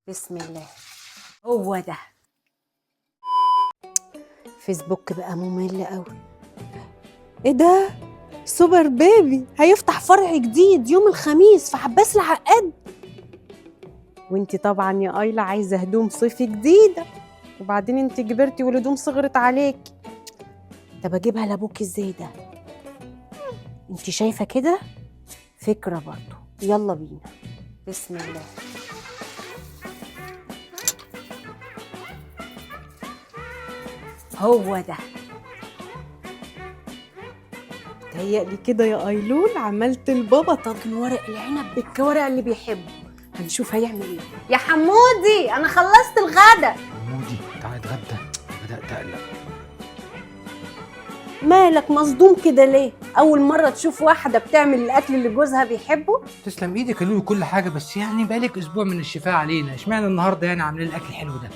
بسم الله. هو ده فيسبوك بقى ممل قوي. ايه ده؟ سوبر بيبي هيفتح فرع جديد يوم الخميس في عباس العقاد، وانتي طبعا يا ايلا عايزه هدوم صيفي جديده، وبعدين انتي كبرتي والهدوم صغرت عليكي. طب اجيبها لابوكي ازاي ده؟ انتي شايفه كده؟ فكره برضو، يلا بينا. بسم الله. هو ده. تهيألي كده يا ايلول عملت لبابا طاجن ورق العنب بالكوارع اللي بيحبه. هنشوف هيعمل ايه. يا حمودي انا خلصت الغدا. حمودي تعالى اتغدى، بدأت أقلق. مالك مصدوم كده ليه؟ اول مره تشوف واحده بتعمل الاكل اللي جوزها بيحبه؟ تسلم ايدك يا لولو كل حاجة، بس يعني بقالك أسبوع من الشفاء علينا، اشمعنى النهاردة يعني عاملين الأكل الحلو ده؟